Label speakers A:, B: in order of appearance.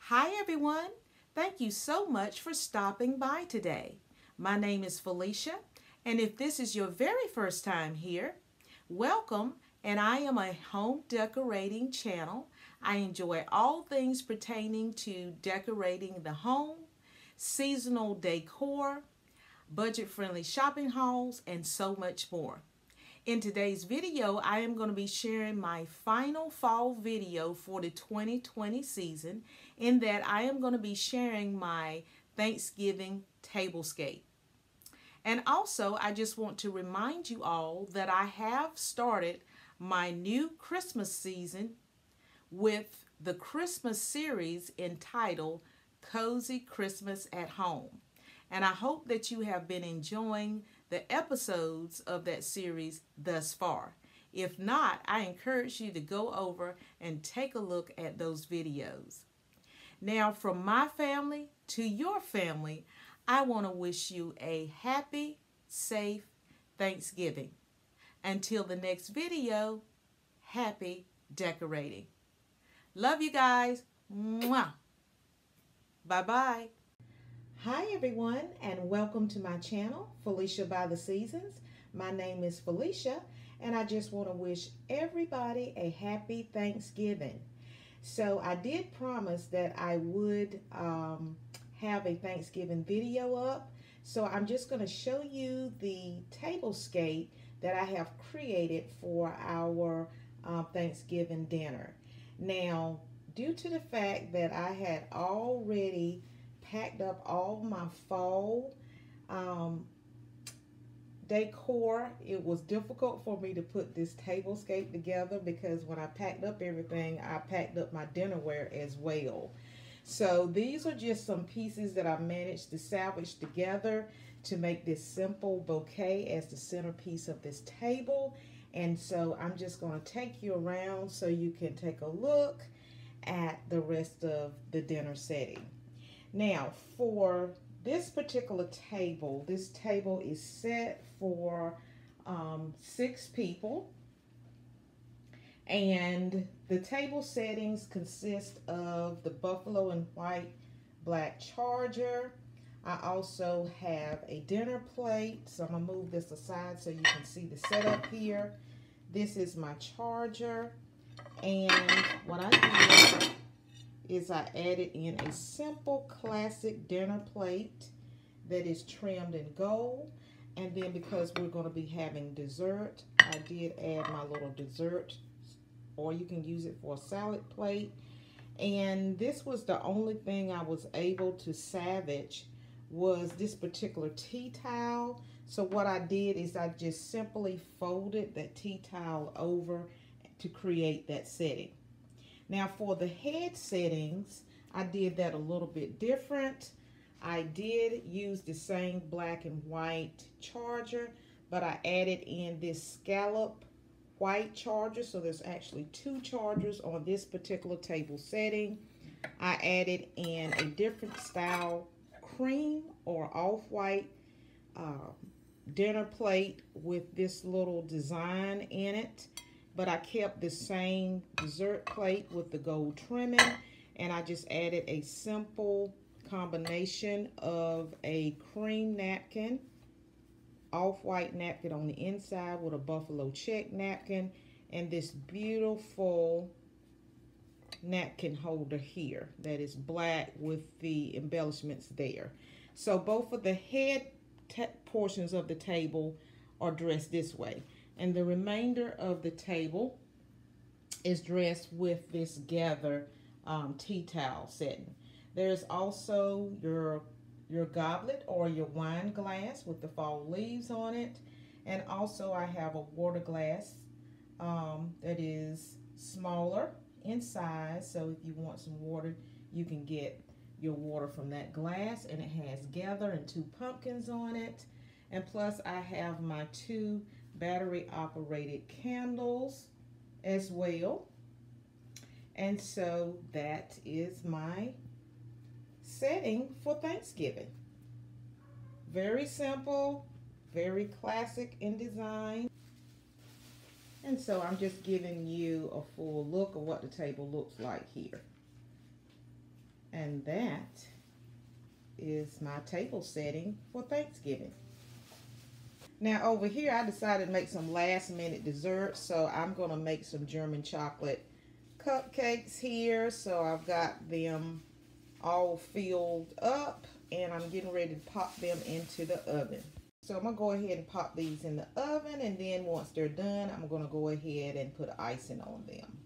A: Hi everyone, thank you so much for stopping by today. My name is Felicia, and if this is your very first time here, welcome, and I am a home decorating channel. I enjoy all things pertaining to decorating the home, seasonal decor, budget-friendly shopping hauls, and so much more. In today's video, I am going to be sharing my final fall video for the 2020 season, in that I am going to be sharing my Thanksgiving Tablescape. And also, I just want to remind you all that I have started my new Christmas season with the Christmas series entitled Cozy Christmas at Home. And I hope that you have been enjoying the episodes of that series thus far. If not, I encourage you to go over and take a look at those videos. Now, from my family to your family, I want to wish you a happy, safe Thanksgiving. Until the next video, happy decorating. Love you guys. Mwah. Bye-bye. Hi everyone, and welcome to my channel, Felicia by the Seasons. My name is Felicia, and I just want to wish everybody a happy Thanksgiving. So I did promise that I would have a Thanksgiving video up. So I'm just going to show you the tablescape that I have created for our Thanksgiving dinner. Now, due to the fact that I had already packed up all my fall decor, it was difficult for me to put this tablescape together, because when I packed up everything, I packed up my dinnerware as well. So these are just some pieces that I managed to salvage together to make this simple bouquet as the centerpiece of this table. And so I'm just going to take you around so you can take a look at the rest of the dinner setting. Now, for this particular table, this table is set for 6 people, and the table settings consist of the buffalo and white black charger. I also have a dinner plate, so I'm going to move this aside so you can see the setup here. This is my charger, and what I did is I added in a simple classic dinner plate that is trimmed in gold. And then, because we're going to be having dessert, I did add my little dessert, or you can use it for a salad plate. And this was the only thing I was able to salvage, was this particular tea towel. So what I did is I just simply folded that tea towel over to create that setting. Now, for the head settings, I did that a little bit different. I did use the same black and white charger, but I added in this scallop white charger. So there's actually 2 chargers on this particular table setting. I added in a different style cream or off-white dinner plate with this little design in it. But I kept the same dessert plate with the gold trimming, and I just added a simple combination of a cream napkin, off-white napkin on the inside with a buffalo check napkin, and this beautiful napkin holder here that is black with the embellishments there. So both of the head portions of the table are dressed this way. And the remainder of the table is dressed with this gather tea towel setting. There's also your goblet or your wine glass with the fall leaves on it. And also I have a water glass that is smaller in size. So if you want some water, you can get your water from that glass. And it has gather and 2 pumpkins on it. And plus I have my 2 battery operated candles as well. And so that is my setting for Thanksgiving. Very simple, very classic in design. And so I'm just giving you a full look of what the table looks like here. And that is my table setting for Thanksgiving. Now over here I decided to make some last minute desserts, so I'm going to make some German chocolate cupcakes here. So I've got them all filled up and I'm getting ready to pop them into the oven. So I'm going to go ahead and pop these in the oven, and then once they're done I'm going to go ahead and put icing on them.